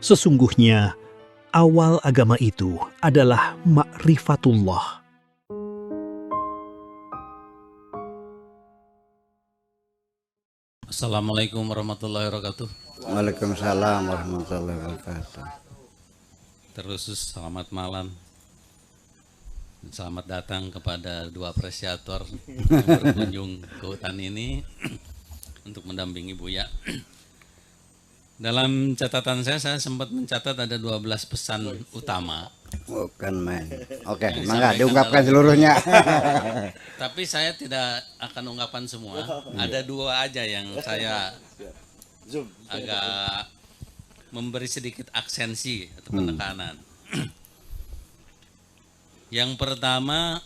Sesungguhnya, awal agama itu adalah ma'rifatullah. Assalamualaikum warahmatullahi wabarakatuh. Waalaikumsalam warahmatullahi wabarakatuh. Terus selamat malam. Selamat datang kepada dua apresiator yang berkunjung ke hutan ini untuk mendampingi Buya. Dalam catatan saya sempat mencatat ada 12 pesan utama. Bukan main. Oke, mangga diungkapkan seluruhnya. Tapi saya tidak akan ungkapkan semua. Ada dua aja yang saya agak memberi sedikit aksensi atau penekanan. Yang pertama,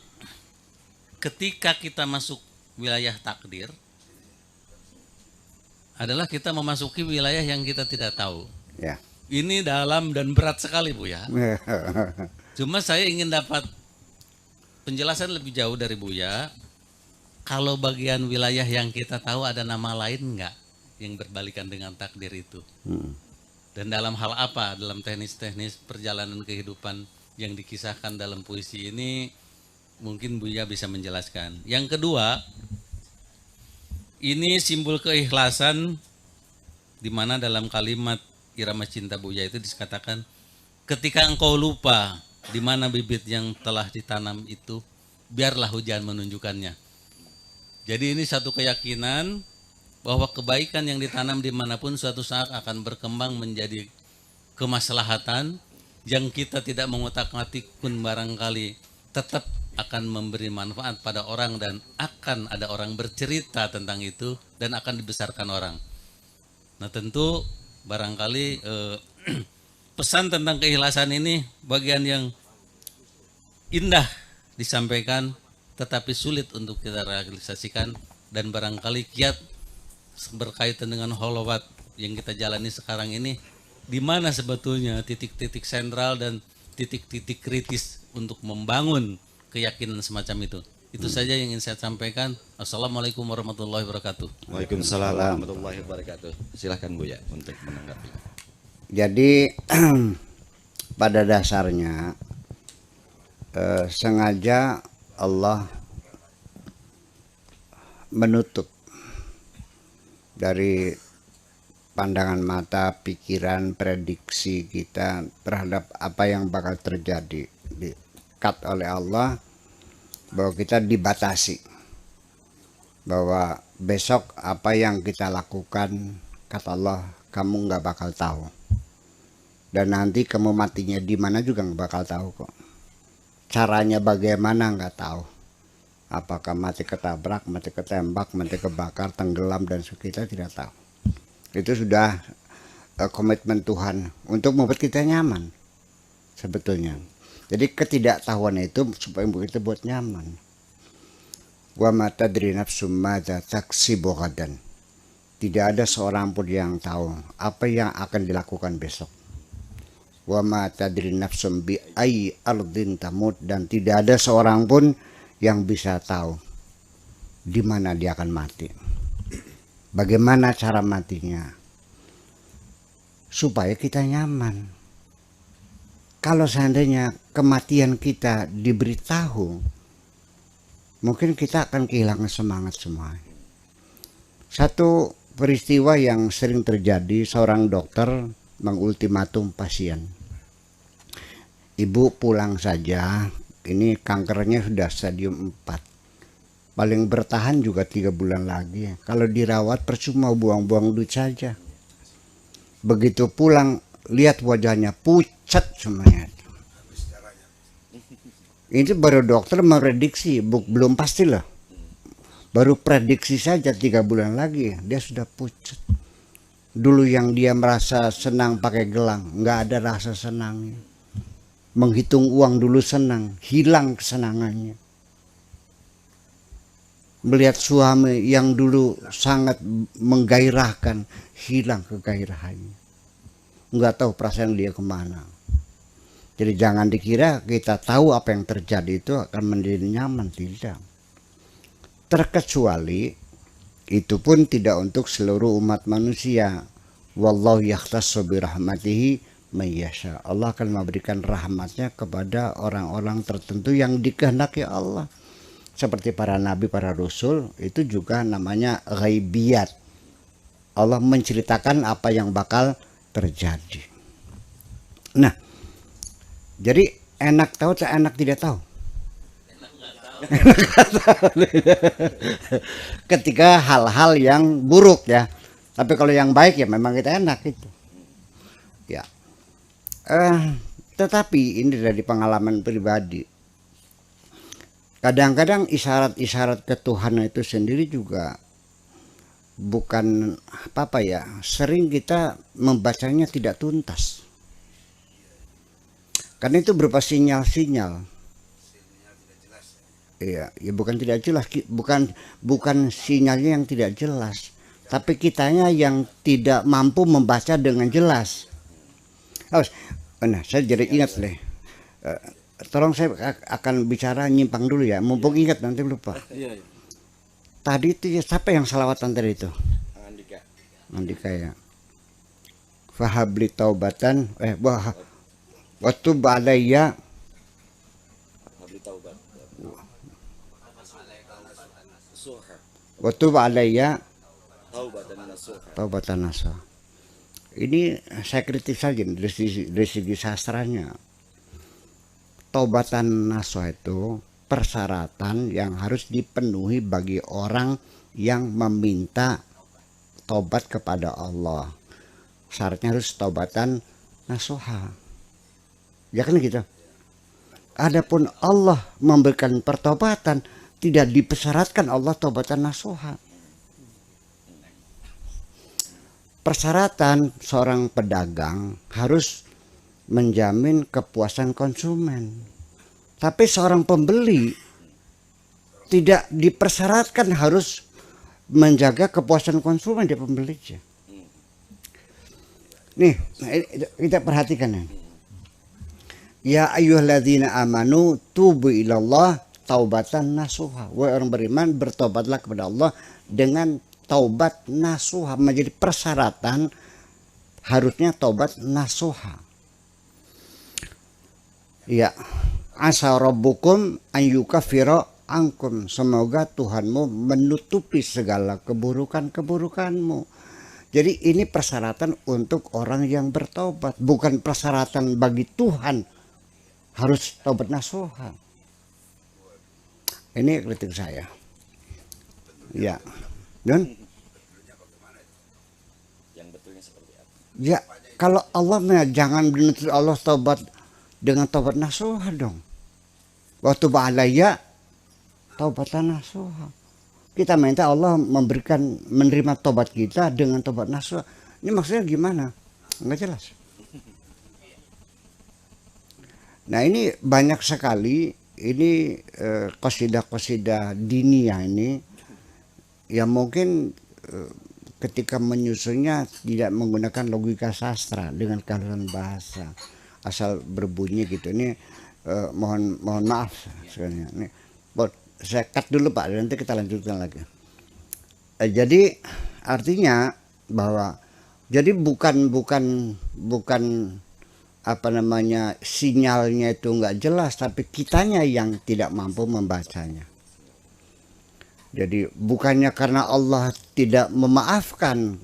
ketika kita masuk wilayah takdir, adalah kita memasuki wilayah yang kita tidak tahu. Ya. Ini dalam dan berat sekali, Bu ya. Cuma saya ingin dapat penjelasan lebih jauh dari Buya. Kalau bagian wilayah yang kita tahu ada nama lain nggak yang berbalikan dengan takdir itu? Dan dalam hal apa? Dalam teknis-teknis perjalanan kehidupan yang dikisahkan dalam puisi ini, mungkin Buya bisa menjelaskan. Yang kedua, ini simbol keikhlasan, di mana dalam kalimat Irama Cinta Buya itu dikatakan, ketika engkau lupa di mana bibit yang telah ditanam itu, biarlah hujan menunjukkannya. Jadi ini satu keyakinan bahwa kebaikan yang ditanam dimanapun suatu saat akan berkembang menjadi kemaslahatan yang kita tidak mengotak-atik pun barangkali tetap akan memberi manfaat pada orang dan akan ada orang bercerita tentang itu dan akan dibesarkan orang. Nah tentu barangkali pesan tentang keikhlasan ini bagian yang indah disampaikan tetapi sulit untuk kita realisasikan, dan barangkali kiat berkaitan dengan holowat yang kita jalani sekarang ini, di mana sebetulnya titik-titik sentral dan titik-titik kritis untuk membangun keyakinan semacam itu. Itu saja yang ingin saya sampaikan. Assalamualaikum warahmatullahi wabarakatuh. Waalaikumsalam warahmatullahi wabarakatuh. Silahkan Buya untuk menanggapi. Jadi pada dasarnya sengaja Allah menutup dari pandangan mata, pikiran, prediksi kita terhadap apa yang bakal terjadi. Cut oleh Allah bahwa kita dibatasi, bahwa besok apa yang kita lakukan, kata Allah, kamu nggak bakal tahu, dan nanti kamu matinya di mana juga nggak bakal tahu kok. Caranya bagaimana nggak tahu, apakah mati ketabrak, mati ketembak, mati kebakar, tenggelam, dan kita tidak tahu. Itu sudah komitmen Tuhan untuk membuat kita nyaman sebetulnya. Jadi ketidaktahuan itu supaya kita buat nyaman. Wa ma tadri nafsum madza taksibu ghadan. Tidak ada seorang pun yang tahu apa yang akan dilakukan besok. Wa ma tadri nafsum bi ayyi ardin tamut, dan tidak ada seorang pun yang bisa tahu di mana dia akan mati. Bagaimana cara matinya? Supaya kita nyaman. Kalau seandainya kematian kita diberitahu, mungkin kita akan kehilangan semangat semua. Satu peristiwa yang sering terjadi, seorang dokter mengultimatum pasien. Ibu pulang saja, ini kankernya sudah stadium 4. Paling bertahan juga 3 bulan lagi. Kalau dirawat percuma, buang-buang duit saja. Begitu pulang, lihat wajahnya pucat semuanya. Ini baru dokter memprediksi, belum pastilah. Baru prediksi saja 3 bulan lagi dia sudah pucat. Dulu yang dia merasa senang pakai gelang, nggak ada rasa senangnya. Menghitung uang dulu senang, hilang kesenangannya. Melihat suami yang dulu sangat menggairahkan, hilang kegairahannya. Nggak tahu perasaan dia kemana. Jadi jangan dikira kita tahu apa yang terjadi itu akan menjadi nyaman, tidak. Terkecuali itu pun tidak untuk seluruh umat manusia. Wallahu yakhtassu bi rahmatihi mayyasha. Allah akan memberikan rahmatnya kepada orang-orang tertentu yang dikehendaki Allah. Seperti para nabi, para rasul, itu juga namanya ghaibiyat. Allah menceritakan apa yang bakal terjadi. Nah, jadi enak tahu atau enak tidak tahu? Ketika hal-hal yang buruk ya. Tapi kalau yang baik ya memang kita enak itu. Ya. Tetapi ini dari pengalaman pribadi. Kadang-kadang isyarat-isyarat ketuhanan itu sendiri juga bukan apa ya, sering kita membacanya tidak tuntas. Karena itu berupa sinyal-sinyal. Iya, ya bukan tidak jelas, bukan sinyalnya yang tidak jelas, tapi kitanya yang tidak mampu membaca dengan jelas. Nah, saya jadi ingat deh. Tolong saya akan bicara nyimpang dulu ya, mumpung ingat nanti lupa. Tadi itu ya, siapa yang salawatan tadi itu? Andika ya. Fahabli taubatan, waktu balayya. Waktu balayya taubatan nasuha. Ini saya kritik saja dari segi sastranya. Taubatan nasuha itu persyaratan yang harus dipenuhi bagi orang yang meminta taubat kepada Allah. Syaratnya harus taubatan nasuha. Ya kan gitu. Adapun Allah memberikan pertobatan, tidak dipersyaratkan Allah taubatan nasuha. Persyaratan seorang pedagang harus menjamin kepuasan konsumen. Tapi seorang pembeli tidak dipersyaratkan harus menjaga kepuasan konsumen dia pembelinya. Nih, kita perhatikan ya. Ya ayyuhalladzina amanu tubu ilallah taubatan nasuha. Wahai orang beriman, bertobatlah kepada Allah dengan taubat nasuha. Menjadi persyaratan harusnya taubat nasuha. Ya, asa rabbukum an yukaffira ankum. Semoga Tuhanmu menutupi segala keburukan-keburukanmu. Jadi ini persyaratan untuk orang yang bertobat, bukan persyaratan bagi Tuhan harus taubat nasuha. Ini kritik saya. Ya, dan Yang betulnya seperti apa? ya kalau Allah jangan menuntut Allah taubat dengan taubat nasuha dong. Waktu balayya taubatan nasuha. Kita minta Allah menerima taubat kita dengan taubat nasuha. Ini maksudnya gimana? Enggak jelas. Nah ini banyak sekali ini qasidah-qasidah diniyah ini yang mungkin ketika menyusunnya tidak menggunakan logika sastra dengan kehalusan bahasa, asal berbunyi gitu. Ini mohon maaf sebenarnya. Ini saya cut dulu Pak, nanti kita lanjutkan lagi. Jadi artinya bahwa jadi bukan apa namanya sinyalnya itu nggak jelas, tapi kitanya yang tidak mampu membacanya. Jadi bukannya karena Allah tidak memaafkan,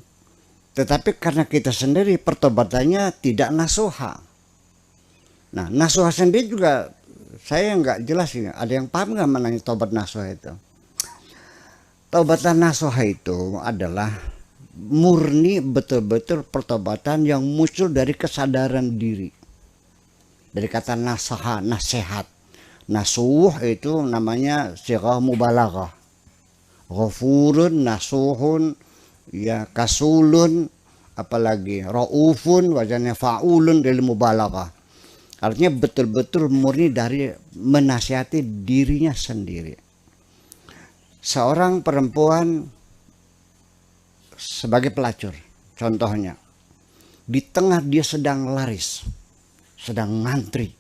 tetapi karena kita sendiri pertobatannya tidak nasuha. Nah nasuha sendiri juga saya nggak jelas ini. Ada yang paham nggak mengenai tobat nasuha itu? Taubatan nasuha itu adalah murni betul-betul pertobatan yang muncul dari kesadaran diri. Dari kata nasaha, nasihat. Nasuh itu namanya sighah mubalaghah. Ghafurun, nasuhun, ya kasulun, apalagi raufun, wazannya faulun dari mubalaghah. Artinya betul-betul murni dari menasihati dirinya sendiri. Seorang perempuan sebagai pelacur, contohnya, di tengah dia sedang laris, sedang ngantri,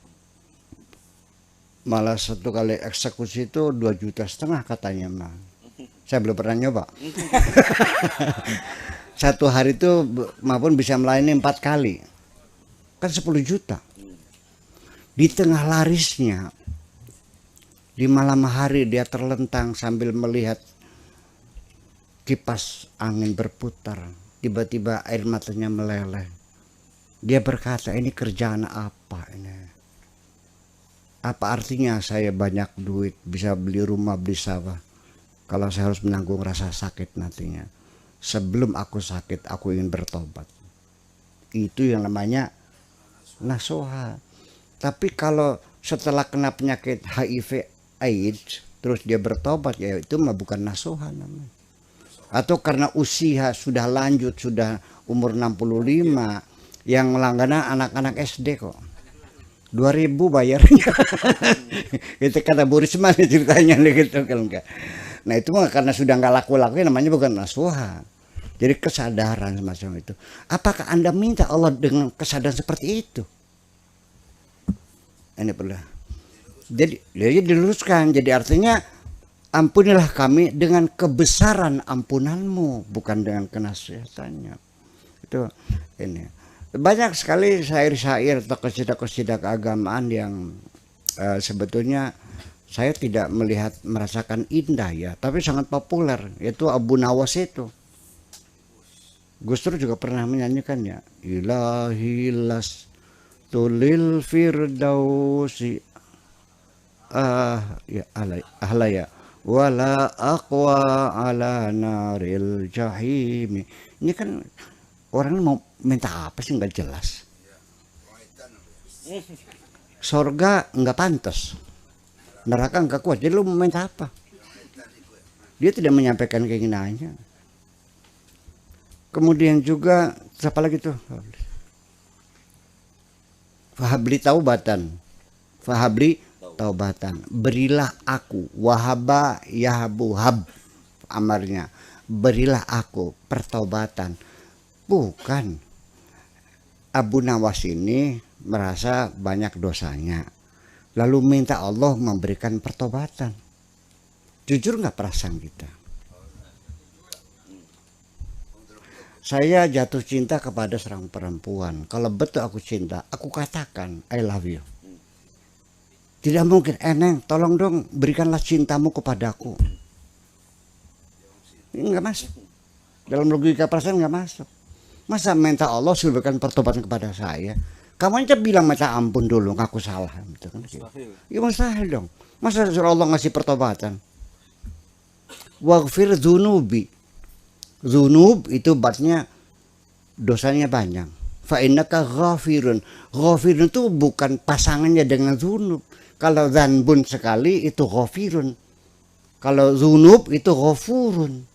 malah satu kali eksekusi itu 2,5 juta katanya mah. Saya belum pernah nyoba. Satu hari itu maupun bisa melayani 4 kali. kan 10 juta. Di tengah larisnya, di malam hari dia terlentang sambil melihat kipas angin berputar. Tiba-tiba air matanya meleleh. Dia berkata, ini kerjaan apa ini? Apa artinya saya banyak duit, bisa beli rumah, beli sawah, kalau saya harus menanggung rasa sakit nantinya? Sebelum aku sakit, aku ingin bertobat. Itu yang namanya nasuha. Tapi kalau setelah kena penyakit HIV AIDS terus dia bertobat, ya itu mah bukan nasuha namanya. Atau karena usia sudah lanjut, sudah umur 65, yang langganan anak-anak SD kok. 2.000 bayarnya. Itu kata Bu Risma ceritanya gitu kan enggak. Nah itu mah karena sudah nggak laku-laku, namanya bukan nasuha. Jadi kesadaran semacam itu. Apakah Anda minta Allah dengan kesadaran seperti itu? Ini perlu. Jadi diluruskan. Jadi artinya ampunilah kami dengan kebesaran ampunanmu, bukan dengan kenasihatannya. Itu ini. Banyak sekali syair-syair atau qasidah-qasidah keagamaan yang sebetulnya saya tidak merasakan indah ya, tapi sangat populer, yaitu Abu Nawas itu. Gus Dur juga pernah menyanyikannya. Ilahilas tulil firdausi ya ahlaya wala aqwa ala naril jahimi. Ini kan orang mau minta apa sih, nggak jelas. Sorga nggak pantas, neraka nggak kuat, jadi lu mau minta apa? Dia tidak menyampaikan keinginannya. Kemudian juga siapa lagi tuh? Fahabli taubatan, fahabli taubatan, berilah aku, wahaba yahabu hab, amarnya, berilah aku pertobatan. Bukan, Abu Nawas ini merasa banyak dosanya, lalu minta Allah memberikan pertobatan. Jujur nggak perasaan kita? Saya jatuh cinta kepada seorang perempuan. Kalau betul aku cinta, aku katakan I love you. Tidak mungkin, Neng, tolong dong berikanlah cintamu kepadaku. Ini nggak masuk. Dalam logika perasaan nggak masuk. Masa minta Allah suruh berikan pertobatan kepada saya? Kamu aja bilang minta ampun dulu, ngaku salah. Gitu kan? Ya mustahil dong. Masa suruh Allah ngasih pertobatan? Waghfir dzunubi. Dzunub itu batnya dosanya banyak. Fa innaka ghafirun. Ghafirun itu bukan pasangannya dengan dzunub. Kalau dzanbun sekali itu ghafirun. Kalau dzunub itu ghafurun.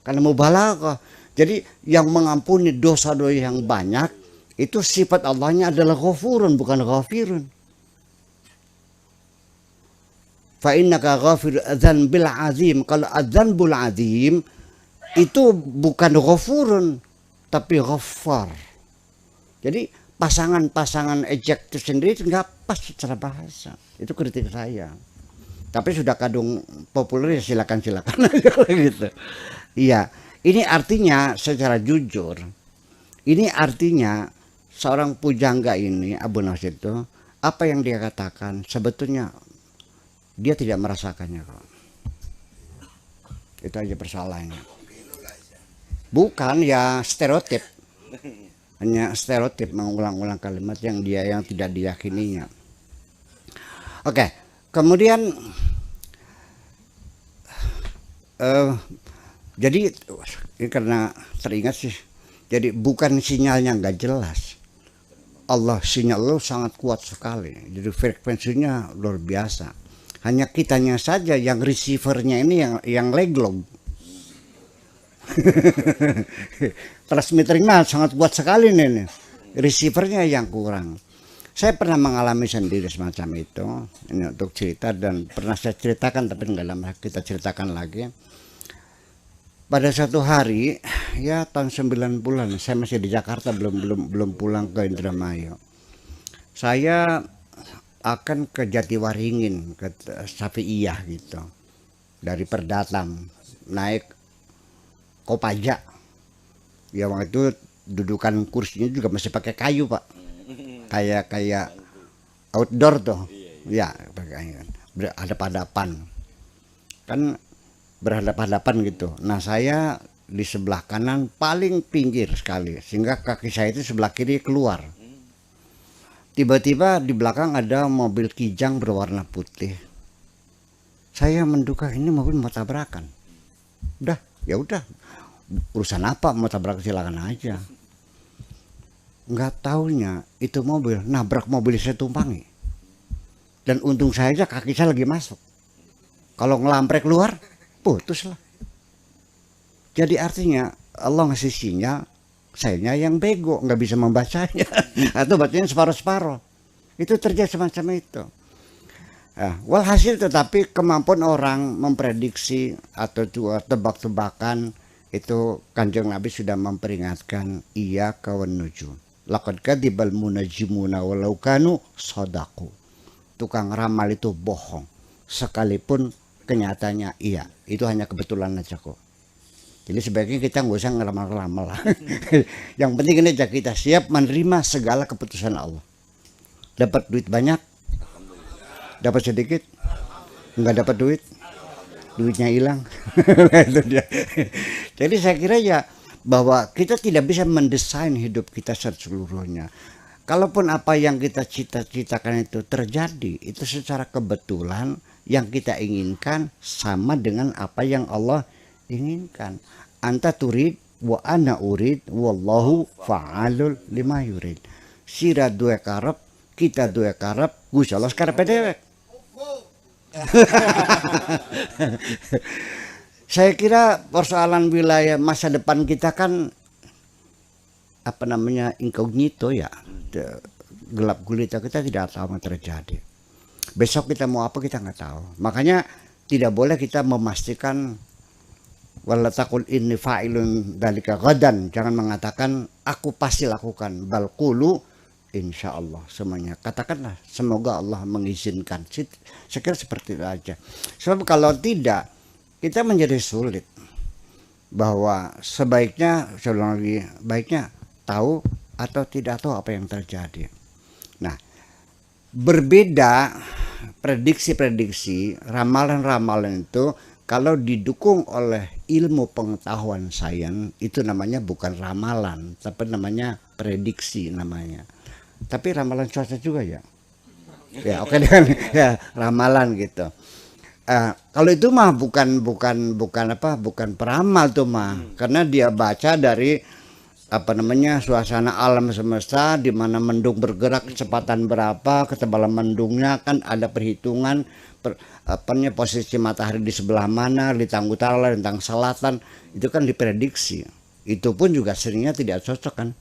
Karena mubalaghah. Jadi yang mengampuni dosa-dosa yang banyak itu sifat Allahnya adalah ghafurun, bukan ghafirun. Fa innaka ghafir dzanbil azim. Kalau adzanbul azim itu bukan ghafurun tapi ghaffar. Jadi pasangan-pasangan ejek itu sendiri nggak pas secara bahasa. Itu kritik saya. Tapi sudah kadung populer ya silakan gitu. Iya, ini artinya secara jujur, ini artinya seorang pujangga ini Abu Nawas itu, apa yang dia katakan sebetulnya dia tidak merasakannya kok. Itu aja persoalannya. Bukan ya stereotip, hanya stereotip mengulang-ulang kalimat yang tidak diyakininya. Oke, kemudian jadi ini karena teringat sih, jadi bukan sinyalnya nggak jelas. Allah sinyal lo sangat kuat sekali, jadi frekuensinya luar biasa. Hanya kitanya saja yang receivernya ini yang leglog. Transmitternya sangat kuat sekali nih, receivernya yang kurang. Saya pernah mengalami sendiri semacam itu. Ini untuk cerita dan pernah saya ceritakan, tapi nggak lama kita ceritakan lagi. Pada suatu hari, ya tahun 90-an, saya masih di Jakarta, belum pulang ke Indramayu. Saya akan ke Jatiwaringin, ke Syafi'iyah gitu. Dari Perdatam naik Kopaja. Ya waktu itu dudukan kursinya juga masih pakai kayu Pak, kayak outdoor tuh, ya pakai berhadapan-hadapan kan, berhadapan-hadapan gitu. Nah saya di sebelah kanan paling pinggir sekali, sehingga kaki saya itu sebelah kiri keluar. Tiba-tiba di belakang ada mobil Kijang berwarna putih. Saya menduga ini mobil mau tabrakan. Udah, ya udah, urusan apa mau tabrakan, silakan aja. Nggak taunya itu mobil nabrak mobil saya tumpangi. Dan untung saya aja kaki saya lagi masuk. Kalau ngelamprek keluar, putus lah. Jadi artinya Allah ngasih sinyal, sayanya yang bego, nggak bisa membacanya atau bacanya separuh-separuh. Itu terjadi semacam itu. Nah, walhasil tetapi kemampuan orang memprediksi atau juga tebak-tebakan itu Kanjeng Nabi sudah memperingatkan, iya kawan nujum. Laqad kadzibal munajjimuna walau kanu shadaqu. Tukang ramal itu bohong sekalipun kenyataannya iya. Itu hanya kebetulan aja kok. Jadi sebaiknya kita nggak usah ngeramal-ramal lah. Yang penting ini aja kita siap menerima segala keputusan Allah. Dapat duit banyak, dapat sedikit, nggak dapat duit, duitnya hilang. Itu dia. Jadi saya kira ya bahwa kita tidak bisa mendesain hidup kita seluruhnya. Kalaupun apa yang kita cita-citakan itu terjadi, itu secara kebetulan yang kita inginkan sama dengan apa yang Allah inginkan. Anta turid wa ana urid wallahu fa'alul lima yurid. Sira dua karep, kita dua karep, Gusti Allah karepe dewek. Saya kira persoalan wilayah masa depan kita kan apa namanya incognito ya, gelap gulita, kita tidak tahu apa yang terjadi. Besok kita mau apa kita nggak tahu. Makanya tidak boleh kita memastikan wala taqul inni fa'ilun dzalika ghadan. Jangan mengatakan aku pasti lakukan. Bal qulu insyaallah, semuanya katakanlah semoga Allah mengizinkan. Saya kira seperti itu aja. Sebab kalau tidak kita menjadi sulit. Bahwa sebaiknya, saya ulang lagi, baiknya tahu atau tidak tahu apa yang terjadi. Nah, berbeda prediksi-prediksi, ramalan-ramalan itu kalau didukung oleh ilmu pengetahuan sains itu namanya bukan ramalan, tapi namanya prediksi namanya. Tapi ramalan cuaca juga ya. Ya oke dengan ya ramalan gitu. Kalau itu mah bukan peramal tuh mah, karena dia baca dari apa namanya suasana alam semesta di mana mendung bergerak kecepatan berapa, ketebalan mendungnya kan ada perhitungan posisi matahari di sebelah mana, lintang utara, lintang selatan, itu kan diprediksi. Itu pun juga seringnya tidak cocok kan.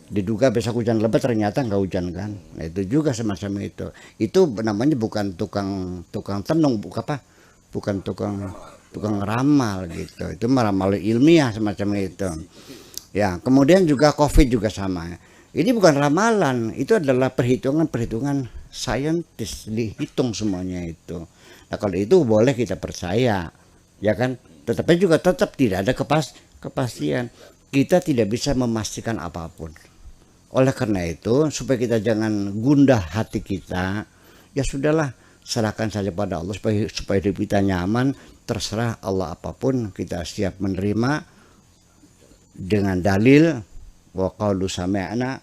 Diduga besok hujan lebat ternyata nggak hujan kan. Nah, itu juga semacam itu. Itu namanya bukan tukang tenung, bukan tukang ramal gitu. Itu meramal ilmiah semacam itu. Ya, kemudian juga COVID juga sama. Ini bukan ramalan, itu adalah perhitungan saintis, dihitung semuanya itu. Nah, kalau itu boleh kita percaya, ya kan? Tetapi juga tetap tidak ada kepastian. Kita tidak bisa memastikan apapun. Oleh karena itu, supaya kita jangan gundah hati kita, ya sudahlah, serahkan saja pada Allah supaya hidup kita nyaman. Terserah Allah apapun, kita siap menerima dengan dalil wa qalu sami'na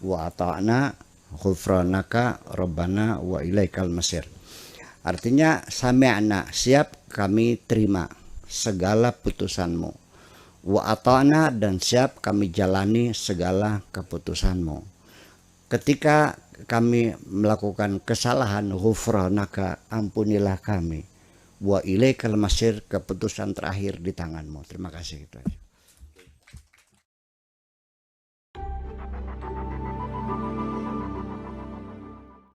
wa ata'na ghufranaka rabbana wa ilaikal masir. Artinya sami'na, siap kami terima segala putusanmu. Wa ata'na, dan siap kami jalani segala keputusanmu. Ketika kami melakukan kesalahan, ghufranaka, ampunilah kami. Wa ilaikal masir, keputusan terakhir di tanganmu. Terima kasih gitu aja.